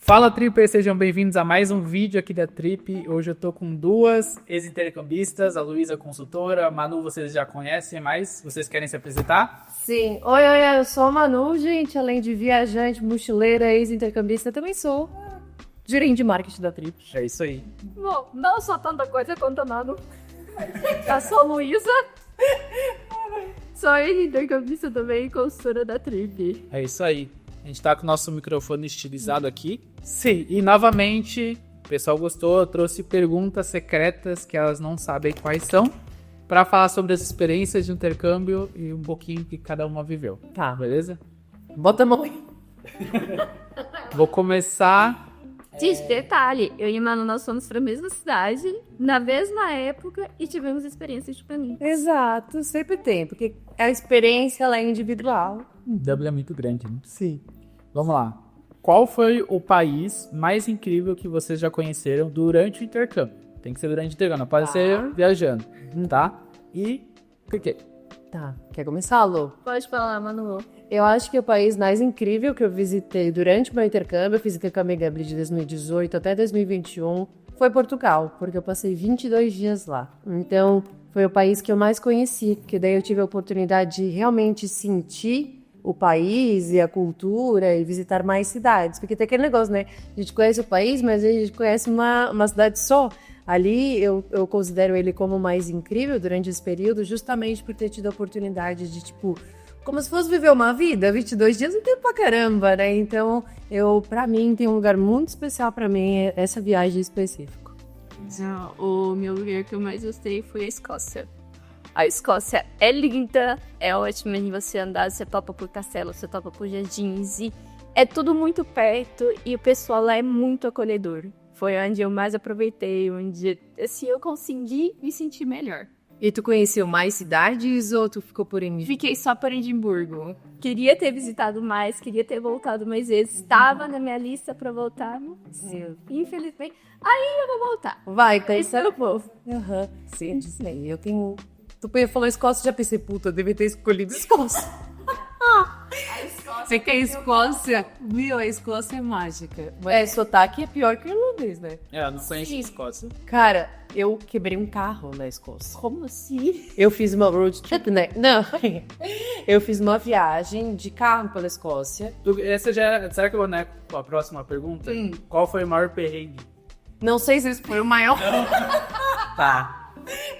Fala Tripper, sejam bem-vindos a mais um vídeo aqui da Trip. Hoje eu tô com duas ex-intercambistas, a Luísa consultora, a Manu vocês já conhecem, mas vocês querem se apresentar? Sim. Oi, eu sou a Manu, gente. Além de viajante, mochileira, ex-intercambista, também sou gerente de marketing da Trip. É isso aí. Bom, não sou tanta coisa quanto a Manu. Eu sou a Luísa. Sou ex-intercambista também e consultora da Trip. É isso aí. A gente tá com o nosso microfone estilizado aqui. Sim, e novamente, o pessoal gostou, eu trouxe perguntas secretas que elas não sabem quais são, para falar sobre as experiências de intercâmbio e um pouquinho que cada uma viveu. Tá. Beleza? Bota a mão aí. Vou começar. Gente, detalhe, eu e a Manu, nós fomos pra mesma cidade, na mesma época, e tivemos experiências diferentes. Exato, sempre tem, porque a experiência ela é individual. W é muito grande, né? Sim. Vamos lá. Qual foi o país mais incrível que vocês já conheceram durante o intercâmbio? Tem que ser durante o intercâmbio, não pode ser viajando, tá? E por quê? Tá, quer começar, Lu? Pode falar, Manu. Eu acho que o país mais incrível que eu visitei durante o meu intercâmbio, eu fiz intercâmbio de 2018 até 2021, foi Portugal, porque eu passei 22 dias lá. Então, foi o país que eu mais conheci, porque daí eu tive a oportunidade de realmente sentir o país e a cultura e visitar mais cidades. Porque tem aquele negócio, né? A gente conhece o país, mas a gente conhece uma cidade só. Ali eu considero ele como mais incrível durante esse período, justamente por ter tido a oportunidade de, tipo, como se fosse viver uma vida, 22 dias é tempo pra caramba, né? Então, pra mim, tem um lugar muito especial pra mim, essa viagem específica. O meu lugar que eu mais gostei foi a Escócia. A Escócia é linda, é ótima de você andar, você topa por castelo, você topa por jardins, e é tudo muito perto e o pessoal lá é muito acolhedor. Foi onde eu mais aproveitei, onde assim, eu consegui me sentir melhor. E tu conheceu mais cidades ou tu ficou por Edimburgo? Fiquei só por Edimburgo. Queria ter visitado mais, queria ter voltado mais vezes. Estava na minha lista pra voltar, mas infelizmente, aí eu vou voltar. Vai, Conhecer o povo. Aham, sim, sei. Eu tenho... Tu falou Escócia, já pensei, puta, eu devia ter escolhido Escócia. Você quer Escócia? Meu, a Escócia é mágica. Sotaque é pior que o irlandês, né? Eu não conheço a Escócia. Cara, eu quebrei um carro na Escócia. Como assim? Eu fiz uma road trip, né? Não. Eu fiz uma viagem de carro pela Escócia. Será que eu vou, né, com a próxima pergunta? Qual foi o maior perrengue? Não sei se esse foi o maior. Tá.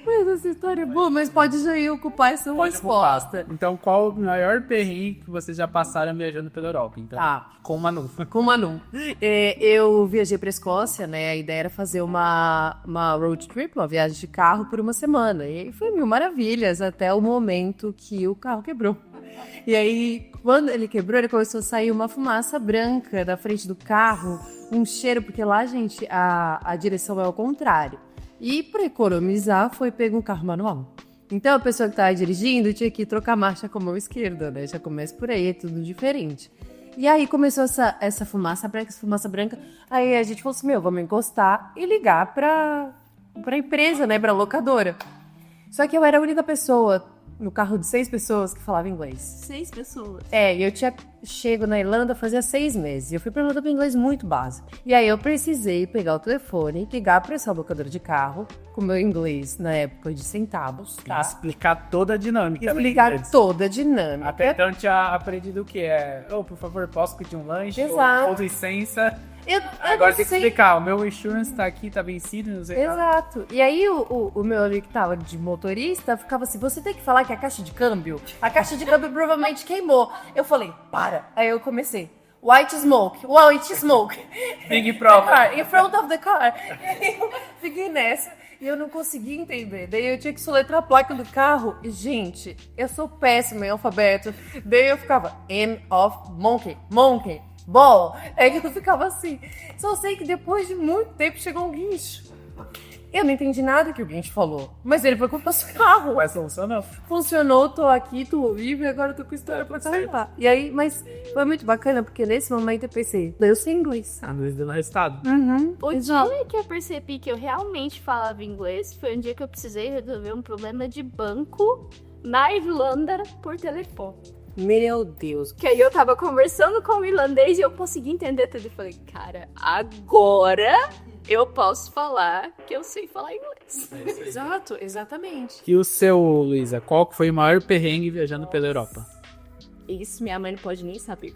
Mas essa história é boa, mas pode já ir ocupar essa resposta. Então, qual o maior perrengue que vocês já passaram viajando pela Europa? Então, com o Manu. Com o Manu. Eu viajei pra Escócia, né? A ideia era fazer uma road trip, uma viagem de carro por uma semana. E foi mil maravilhas, até o momento que o carro quebrou. E aí, quando ele quebrou, ele começou a sair uma fumaça branca da frente do carro, um cheiro, porque lá, gente, a direção é ao contrário. E para economizar, foi pego um carro manual. Então a pessoa que estava dirigindo tinha que trocar marcha com a mão esquerda, né? Já começa por aí, é tudo diferente. E aí começou essa fumaça branca. Aí a gente falou assim, vamos encostar e ligar pra empresa, né? Pra locadora. Só que eu era a única pessoa no carro de 6 pessoas que falava inglês. 6 pessoas. E eu tinha chego na Irlanda fazia 6 meses. Eu fui pra Irlanda com inglês muito básico. E aí eu precisei pegar o telefone, ligar pra essa locadora de carro, com meu inglês na época de centavos, tá? Explicar toda a dinâmica. Explicar toda a dinâmica. Até então tinha aprendido o que é. Por favor, posso pedir um lanche? Exato. Ou licença. Eu Agora não tem que sei. explicar, o meu insurance tá aqui, tá vencido, não sei. Exato. E aí o meu amigo que tava de motorista ficava assim, você tem que falar que a caixa de câmbio provavelmente queimou. Eu falei, para. Aí eu comecei. White smoke. Big problem. In front of the car. Eu fiquei nessa e eu não conseguia entender. Daí eu tinha que soletrar a placa do carro. E, gente, eu sou péssima em alfabeto. Daí eu ficava M of monkey. Ball. Aí eu ficava assim. Só sei que depois de muito tempo chegou um guincho. Eu não entendi nada que o guincho falou. Mas ele foi com o nosso carro. Mas funcionou. Funcionou, tô aqui, tô vivo e agora tô com história pra contar. E aí, mas foi muito bacana, porque nesse momento eu pensei, eu sei inglês. Inglês dando resultado. O dia que eu percebi que eu realmente falava inglês foi um dia que eu precisei resolver um problema de banco na Irlanda por telefone. Meu Deus. Que aí eu tava conversando com o irlandês e eu consegui entender tudo. E falei, cara, agora eu posso falar que eu sei falar inglês. Exato, exatamente. E o seu, Luísa, qual que foi o maior perrengue viajando pela Europa? Isso minha mãe não pode nem saber.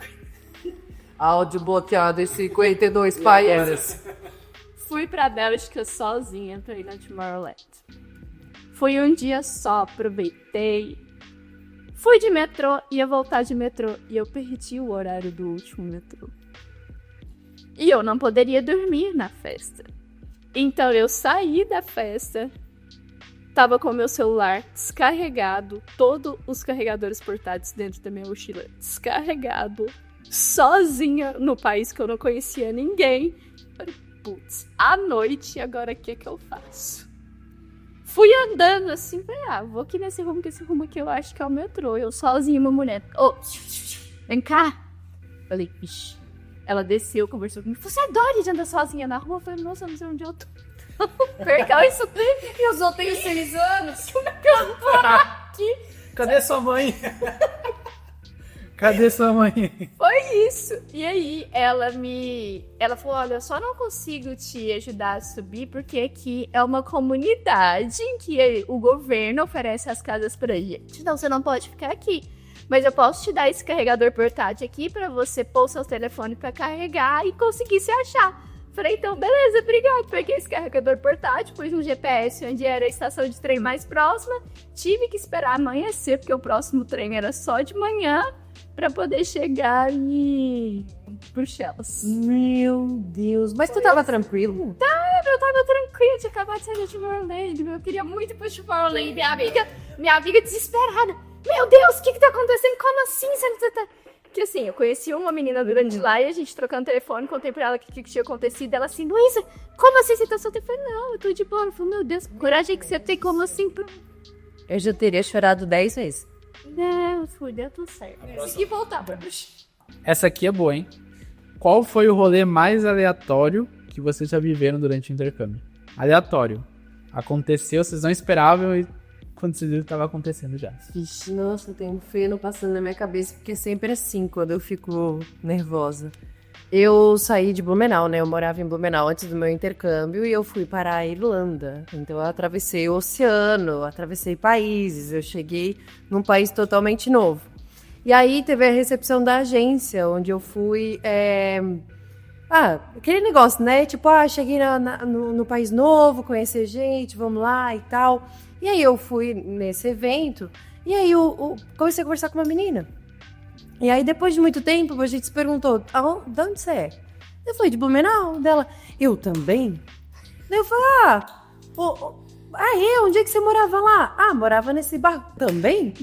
Áudio bloqueado em 52 países. Fui pra Bélgica sozinha pra ir na Tomorrowland. Fui um dia só, aproveitei. Fui de metrô, ia voltar de metrô. E eu perdi o horário do último metrô. E eu não poderia dormir na festa. Então eu saí da festa. Tava com meu celular descarregado. Todos os carregadores portáteis dentro da minha mochila descarregado. Sozinha no país que eu não conhecia ninguém. Falei, putz, à noite, agora o que eu faço? Fui andando assim, falei, vou aqui nesse rumo, que esse rumo aqui eu acho que é o metrô. Eu sozinha, uma mulher, vem cá. Falei, vixi. Ela desceu, conversou comigo, você é doida de andar sozinha na rua? Eu falei, nossa, não sei onde eu tô. Percal isso tudo. Eu só tenho 6 anos. Aqui. Cadê sua mãe? Cadê sua mãe? Foi isso. E aí, ela falou, olha, eu só não consigo te ajudar a subir porque aqui é uma comunidade em que o governo oferece as casas pra gente. Então, você não pode ficar aqui. Mas eu posso te dar esse carregador portátil aqui pra você pôr o seu telefone pra carregar e conseguir se achar. Falei, então, beleza, obrigado. Peguei esse carregador portátil, pus no GPS onde era a estação de trem mais próxima. Tive que esperar amanhecer, porque o próximo trem era só de manhã. Pra poder chegar em Bruxelas. Meu Deus. Mas tu tava tranquilo? Eu tava tranquila, tinha acabado de sair do Tomorrowland. Eu queria muito ir pro Tomorrowland. Minha amiga desesperada. Meu Deus, o que tá acontecendo? Como assim? Você tá... Porque assim, eu conheci uma menina durante lá e a gente trocando telefone, contei pra ela o que tinha acontecido. Ela assim, Luísa, como assim você tá solteira? Eu falei, não, eu tô de boa. Eu falei, meu Deus, que coragem que você tem, como assim? Eu já teria chorado 10 vezes. Não, deu tudo certo. E voltar pra Essa aqui é boa, hein? Qual foi o rolê mais aleatório que vocês já viveram durante o intercâmbio? Aleatório. Aconteceu, vocês não esperavam e quando vocês viram, tava acontecendo já. Vixe, nossa, tem um feno passando na minha cabeça, porque sempre é assim, quando eu fico nervosa. Eu saí de Blumenau, né? Eu morava em Blumenau antes do meu intercâmbio e eu fui para a Irlanda. Então eu atravessei o oceano, atravessei países, eu cheguei num país totalmente novo. E aí teve a recepção da agência, onde eu fui... aquele negócio, né? Tipo, cheguei no país novo, conhecer gente, vamos lá e tal. E aí eu fui nesse evento e aí eu comecei a conversar com uma menina. E aí, depois de muito tempo, a gente se perguntou, de onde você é? Eu falei, de Blumenau. Dela, eu também? Daí eu falei, onde é que você morava lá? Morava nesse bar. Também?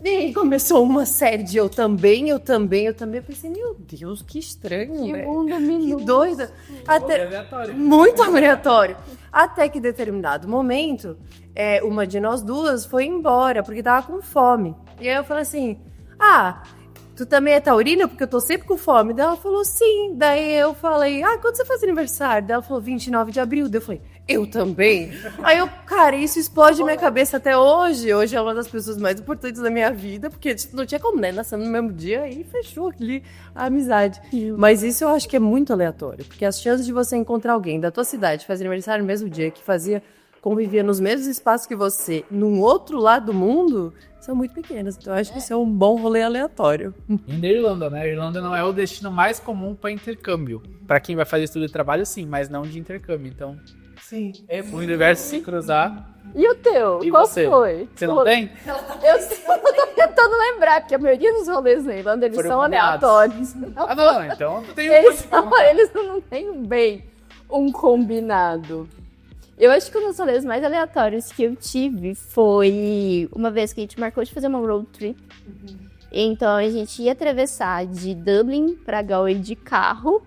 E aí começou uma série de eu também. Eu pensei, meu Deus, que estranho, Que né? mundo minuto. Que doida. Aleatório. Muito aleatório. Até que em determinado momento, uma de nós duas foi embora, porque tava com fome. E aí eu falei assim, tu também é taurina? Porque eu tô sempre com fome. Daí ela falou, sim. Daí eu falei, quando você faz aniversário? Daí ela falou, 29 de abril. Daí eu falei, eu também? Aí cara, isso explode minha cabeça até hoje. Hoje é uma das pessoas mais importantes da minha vida, porque não tinha como, né? Nascendo no mesmo dia e fechou ali a amizade. Mas isso eu acho que é muito aleatório, porque as chances de você encontrar alguém da tua cidade, fazer aniversário no mesmo dia, que convivia nos mesmos espaços que você, num outro lado do mundo, são muito pequenas. Então eu acho que isso é um bom rolê aleatório. E na Irlanda, né? A Irlanda não é o destino mais comum para intercâmbio. Para quem vai fazer estudo de trabalho, sim, mas não de intercâmbio. Então, Sim. o universo se cruzar. E o teu? E Qual você? foi? Você não tem? Eu tô tentando lembrar, porque a maioria dos rolês na Irlanda, eles Foram são combinados. aleatórios. Não, então não tem Eles não têm bem um combinado. Eu acho que um dos rolês mais aleatórios que eu tive foi uma vez que a gente marcou de fazer uma road trip. Então a gente ia atravessar de Dublin pra Galway de carro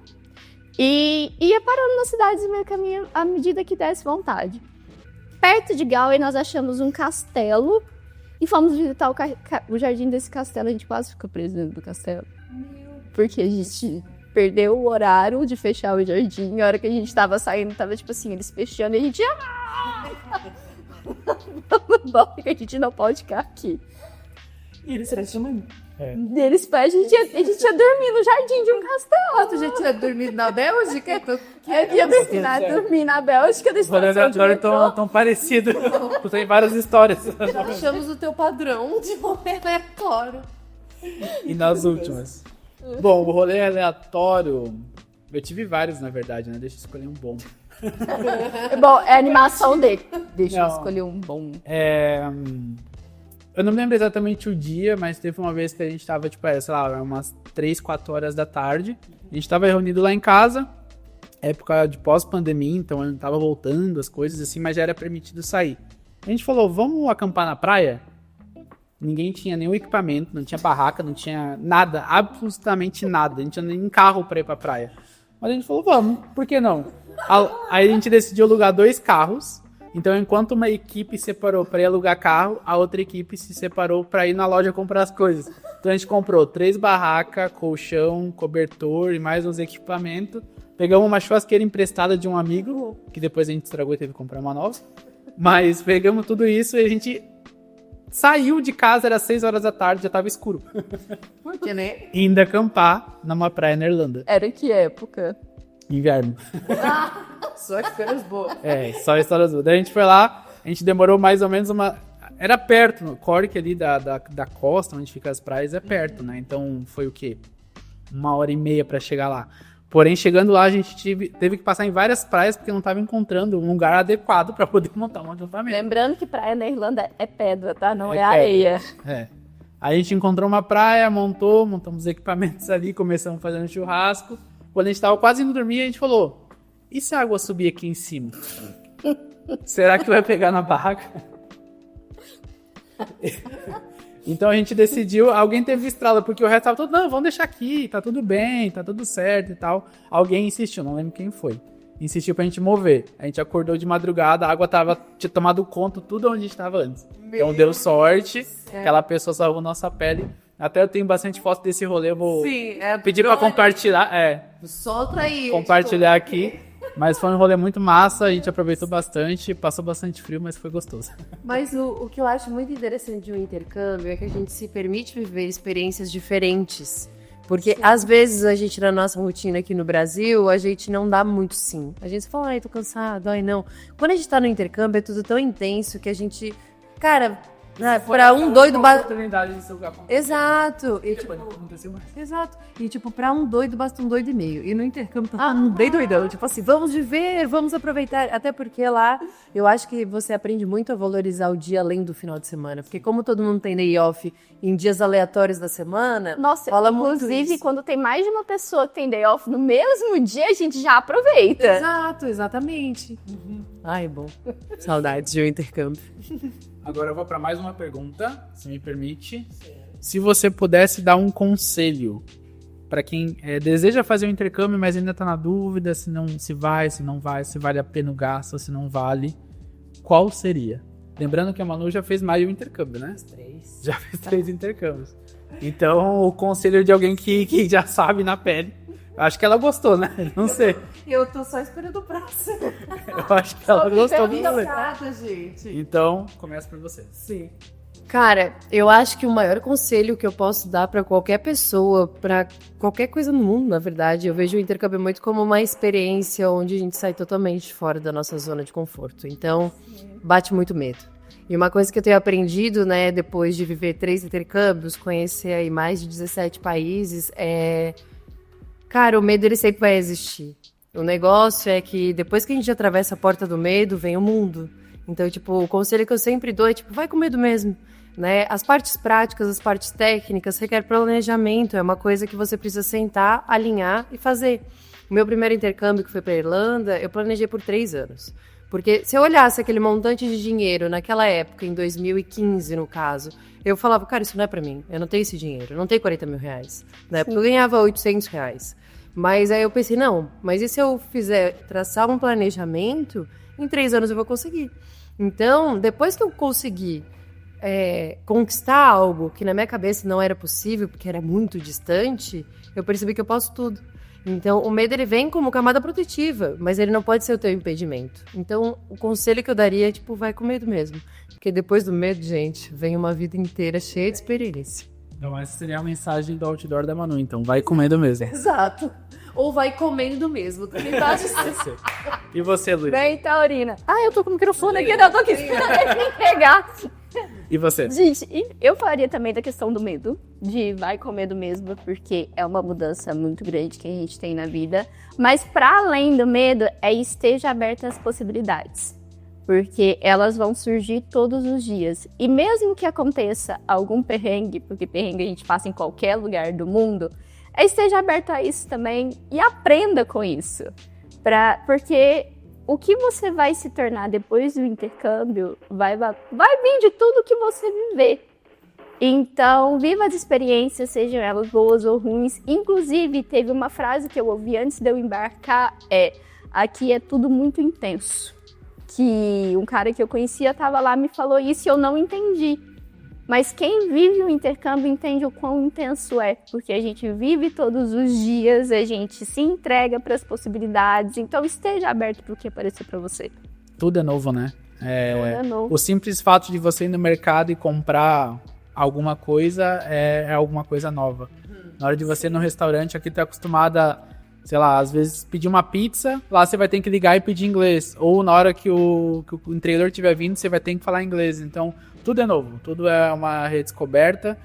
e ia parando nas cidades do meio caminho à medida que desse vontade. Perto de Galway nós achamos um castelo e fomos visitar o jardim desse castelo. A gente quase ficou preso dentro do castelo. Porque a gente perdeu o horário de fechar o jardim. A hora que a gente tava saindo, tava tipo assim, eles fechando e a gente... Vamos embora, que a gente não pode ficar aqui. E eles eram chamando. Deles pés, a gente ia dormir no jardim de um castelo. Tu já tinha dormido na Bélgica? Eu ia dormir na Bélgica da Os rolês estação de aleatórios metrô. tão parecidos. Tu tem várias histórias. Achamos o teu padrão de rolê aleatório. E nas últimas. Bom, o rolê aleatório... Eu tive vários, na verdade, né? Deixa eu escolher um bom. Bom, é a animação dele. Deixa eu Não. escolher um bom. Eu não me lembro exatamente o dia, mas teve uma vez que a gente tava, tipo, sei lá, umas 3, 4 horas da tarde. A gente tava reunido lá em casa, época de pós-pandemia, então eu tava voltando as coisas assim, mas já era permitido sair. A gente falou, vamos acampar na praia? Ninguém tinha nenhum equipamento, não tinha barraca, não tinha nada, absolutamente nada. A gente não tinha nem carro pra ir pra praia. Mas a gente falou, vamos, por que não? Aí a gente decidiu alugar 2 carros. Então, enquanto uma equipe separou para ir alugar carro, a outra equipe se separou para ir na loja comprar as coisas. Então, a gente comprou 3 barracas, colchão, cobertor e mais uns equipamentos. Pegamos uma churrasqueira emprestada de um amigo, que depois a gente estragou e teve que comprar uma nova. Mas pegamos tudo isso e a gente saiu de casa, era 6 horas da tarde, já tava escuro. Por que, né? Indo acampar numa praia na Irlanda. Era que época? Inverno. Só histórias boas. Só histórias boas. Daí a gente foi lá, a gente demorou mais ou menos uma... Era perto, no Cork ali da costa, onde fica as praias, é perto, né? Então foi o quê? 1h30 pra chegar lá. Porém, chegando lá, a gente teve que passar em várias praias, porque não tava encontrando um lugar adequado pra poder montar um acampamento. Lembrando que praia na Irlanda é pedra, tá? Não é pedra. areia. Aí a gente encontrou uma praia, montamos os equipamentos ali, começamos fazendo churrasco. Quando a gente tava quase indo dormir, a gente falou, e se a água subir aqui em cima? Será que vai pegar na barraca? Então a gente decidiu, alguém teve estrada, porque o resto tava todo, não, vamos deixar aqui, tá tudo bem, tá tudo certo e tal. Alguém insistiu, não lembro quem foi. Insistiu pra gente mover. A gente acordou de madrugada, a água tinha tomado conta tudo onde a gente tava antes. Então deu sorte, aquela pessoa salvou nossa pele. Até eu tenho bastante foto desse rolê, eu vou pedir pra compartilhar. Solta aí. Compartilhar aqui. Mas foi um rolê muito massa, a gente aproveitou bastante, passou bastante frio, mas foi gostoso. Mas o que eu acho muito interessante de um intercâmbio é que a gente se permite viver experiências diferentes. Porque às vezes a gente, na nossa rotina aqui no Brasil, a gente não dá muito sim. A gente fala, ai, tô cansado, ai não. Quando a gente tá no intercâmbio é tudo tão intenso que a gente, cara, pra um doido... oportunidade de ser lugar com... Exato. E, tipo, aconteceu mais. exato. E, tipo, pra um doido basta um doido e meio. E no intercâmbio, bem doidão. Tipo assim, vamos viver, vamos aproveitar. Até porque lá, eu acho que você aprende muito a valorizar o dia além do final de semana. Porque como todo mundo tem day off em dias aleatórios da semana, Nossa, rola muito inclusive, isso. quando tem mais de uma pessoa que tem day off no mesmo dia, a gente já aproveita. Exato, exatamente. Ai, bom. Saudades de um intercâmbio. Agora eu vou para mais uma pergunta, se me permite. Se você pudesse dar um conselho para quem deseja fazer um intercâmbio, mas ainda tá na dúvida se vai, se não vai, se vale a pena o gasto ou se não vale, qual seria? Lembrando que a Manu já fez mais de um intercâmbio, né? 3. Já fez 3 intercâmbios. Então, o conselho de alguém que já sabe na pele. Acho que ela gostou, né? Não sei. Eu tô só esperando o próximo. Eu acho que ela gostou do rolê. Nada, gente. Então, começa por você. Sim. Cara, eu acho que o maior conselho que eu posso dar pra qualquer pessoa, pra qualquer coisa no mundo, na verdade, eu vejo o intercâmbio muito como uma experiência onde a gente sai totalmente fora da nossa zona de conforto. Então, bate muito medo. E uma coisa que eu tenho aprendido, né, depois de viver 3 intercâmbios, conhecer aí mais de 17 países, cara, o medo ele sempre vai existir. O negócio é que depois que a gente atravessa a porta do medo, vem o mundo. Então, tipo, o conselho que eu sempre dou é, tipo, vai com medo mesmo, né? As partes práticas, as partes técnicas requer planejamento, é uma coisa que você precisa sentar, alinhar e fazer. O meu primeiro intercâmbio, que foi pra Irlanda, eu planejei por 3 anos. Porque se eu olhasse aquele montante de dinheiro naquela época, em 2015, no caso, eu falava, cara, isso não é pra mim, eu não tenho esse dinheiro, eu não tenho 40 mil reais. Na época eu ganhava 800 reais. Mas aí eu pensei, não, mas e se eu traçar um planejamento, em 3 anos eu vou conseguir. Então, depois que eu consegui conquistar algo que na minha cabeça não era possível, porque era muito distante, eu percebi que eu posso tudo. Então, o medo, ele vem como camada protetiva, mas ele não pode ser o teu impedimento. Então, o conselho que eu daria é, tipo, vai com medo mesmo. Porque depois do medo, gente, vem uma vida inteira cheia de experiência. Então essa seria a mensagem do outdoor da Manu, então vai com medo mesmo. Exato. Ou vai comendo mesmo. Também pode ser. E você, Luiz? Bem, Taurina. Eu tô com o microfone aqui, eu tô aqui esperando ele me pegar. E você? Gente, eu falaria também da questão do medo, de vai com medo mesmo, porque é uma mudança muito grande que a gente tem na vida. Mas para além do medo, esteja aberta às possibilidades, porque elas vão surgir todos os dias. E mesmo que aconteça algum perrengue, porque perrengue a gente passa em qualquer lugar do mundo, esteja aberto a isso também e aprenda com isso. Porque o que você vai se tornar depois do intercâmbio vai vir de tudo que você viver. Então, viva as experiências, sejam elas boas ou ruins. Inclusive, teve uma frase que eu ouvi antes de eu embarcar, aqui é tudo muito intenso. Que um cara que eu conhecia estava lá, me falou isso e eu não entendi. Mas quem vive o intercâmbio entende o quão intenso é, porque a gente vive todos os dias, a gente se entrega para as possibilidades, então esteja aberto para o que aparecer para você. Tudo é novo, né? Tudo é novo. O simples fato de você ir no mercado e comprar alguma coisa é alguma coisa nova. Na hora de você ir no restaurante, aqui tá acostumada, sei lá, às vezes pedir uma pizza, lá você vai ter que ligar e pedir inglês. Ou na hora que o entregador estiver vindo, você vai ter que falar inglês. Então, tudo é novo, tudo é uma redescoberta.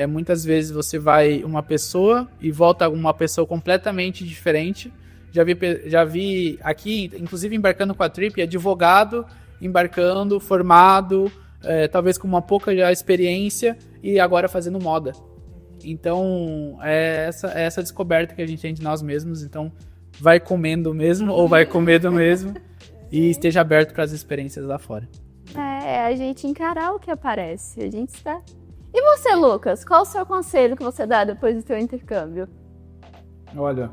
Muitas vezes você vai uma pessoa e volta uma pessoa completamente diferente. Já vi aqui, inclusive embarcando com a Trip, advogado embarcando, formado, talvez com uma pouca já experiência e agora fazendo moda. Então, é essa descoberta que a gente tem de nós mesmos. Então, vai comendo mesmo ou vai com medo mesmo e esteja aberto para as experiências lá fora. A gente encarar o que aparece, a gente está... E você, Lucas, qual o seu conselho que você dá depois do seu intercâmbio? Olha,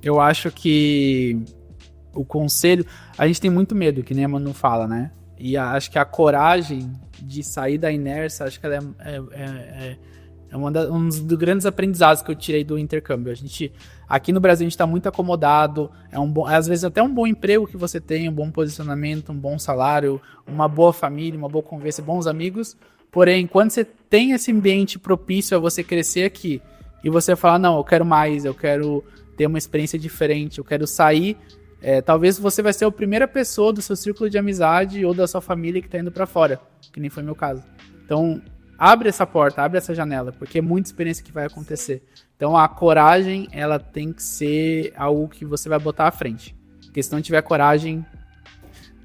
eu acho que o conselho... A gente tem muito medo, que nem a Manu fala, né? E acho que a coragem de sair da inércia, acho que ela é um dos grandes aprendizados que eu tirei do intercâmbio. Aqui no Brasil a gente está muito acomodado, às vezes até um bom emprego que você tem, um bom posicionamento, um bom salário, uma boa família, uma boa convivência, bons amigos. Porém, quando você tem esse ambiente propício a você crescer aqui, e você falar, não, eu quero mais, eu quero ter uma experiência diferente, eu quero sair, talvez você vai ser a primeira pessoa do seu círculo de amizade ou da sua família que está indo para fora, que nem foi meu caso. Então, abre essa porta, abre essa janela, porque é muita experiência que vai acontecer. Então, a coragem, ela tem que ser algo que você vai botar à frente. Porque se não tiver coragem,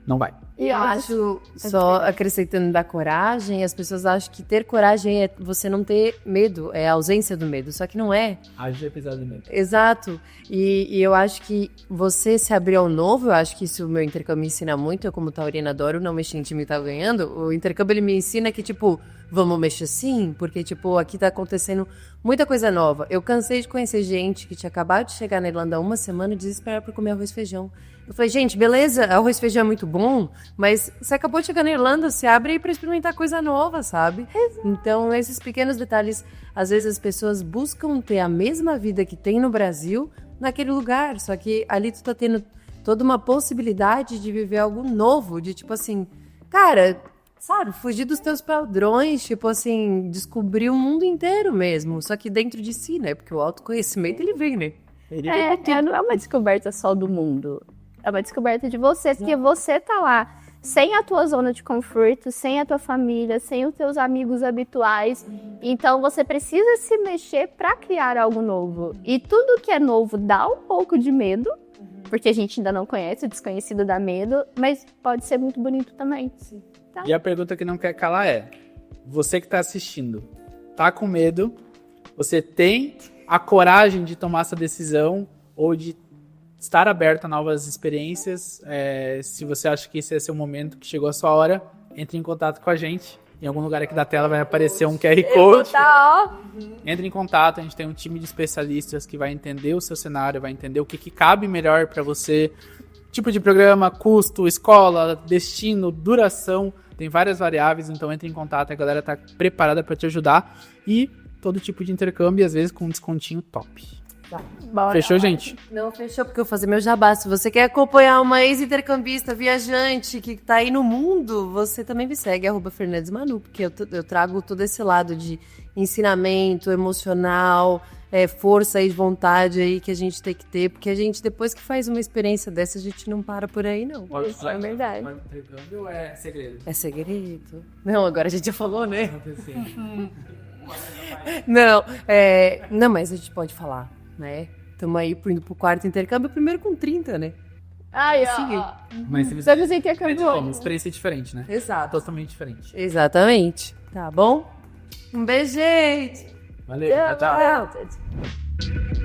não vai. E eu acho, só acrescentando da coragem, as pessoas acham que ter coragem é você não ter medo, é a ausência do medo, só que não é. Agir apesar do medo. Exato. E eu acho que você se abrir ao novo, eu acho que isso o meu intercâmbio me ensina muito, eu como taurina adoro não mexer em time que tá ganhando, o intercâmbio ele me ensina que, tipo, vamos mexer sim, porque, tipo, aqui tá acontecendo muita coisa nova. Eu cansei de conhecer gente que tinha acabado de chegar na Irlanda há uma semana e desesperada por comer arroz e feijão. Eu falei, gente, beleza, arroz e feijão é muito bom, mas você acabou de chegar na Irlanda, você abre aí pra experimentar coisa nova, sabe? Exato. Então, esses pequenos detalhes, às vezes as pessoas buscam ter a mesma vida que tem no Brasil naquele lugar, só que ali tu tá tendo toda uma possibilidade de viver algo novo, de tipo assim, cara, sabe, fugir dos teus padrões, tipo assim, descobrir o mundo inteiro mesmo, só que dentro de si, né? Porque o autoconhecimento, ele vem, né? Não é uma descoberta só do mundo. É uma descoberta de você, porque você tá lá sem a tua zona de conforto, sem a tua família, sem os teus amigos habituais. Então você precisa se mexer para criar algo novo. E tudo que é novo dá um pouco de medo, porque a gente ainda não conhece, o desconhecido dá medo, mas pode ser muito bonito também. Tá? E a pergunta que não quer calar é, você que tá assistindo, tá com medo, você tem a coragem de tomar essa decisão ou de estar aberto a novas experiências? Se você acha que esse é seu momento, que chegou a sua hora, entre em contato com a gente. Em algum lugar aqui da tela vai aparecer um QR Code. Entre em contato, a gente tem um time de especialistas que vai entender o seu cenário, vai entender o que cabe melhor para você. Tipo de programa, custo, escola, destino, duração. Tem várias variáveis, então entre em contato, a galera está preparada para te ajudar. E todo tipo de intercâmbio, às vezes com um descontinho top. Bora. Fechou, gente? Não, fechou, porque eu vou fazer meu jabá. Se você quer acompanhar uma ex-intercambista viajante que tá aí no mundo, você também me segue, @FernandesManu, porque eu trago todo esse lado de ensinamento emocional, força e vontade aí que a gente tem que ter, porque a gente, depois que faz uma experiência dessa, a gente não para por aí, não. Isso é verdade. Mas intercâmbio é segredo? É segredo. Não, agora a gente já falou, né? Assim. Não, mas a gente pode falar, né? Estamos aí indo pro quarto intercâmbio, primeiro com 30, né? Ai, Sim. ó. Mas se Estamos intercambiando. Uma experiência diferente, né? Exato. Totalmente diferente. Exatamente. Tá bom? Um beijo, gente! Valeu, tchau. Tchau.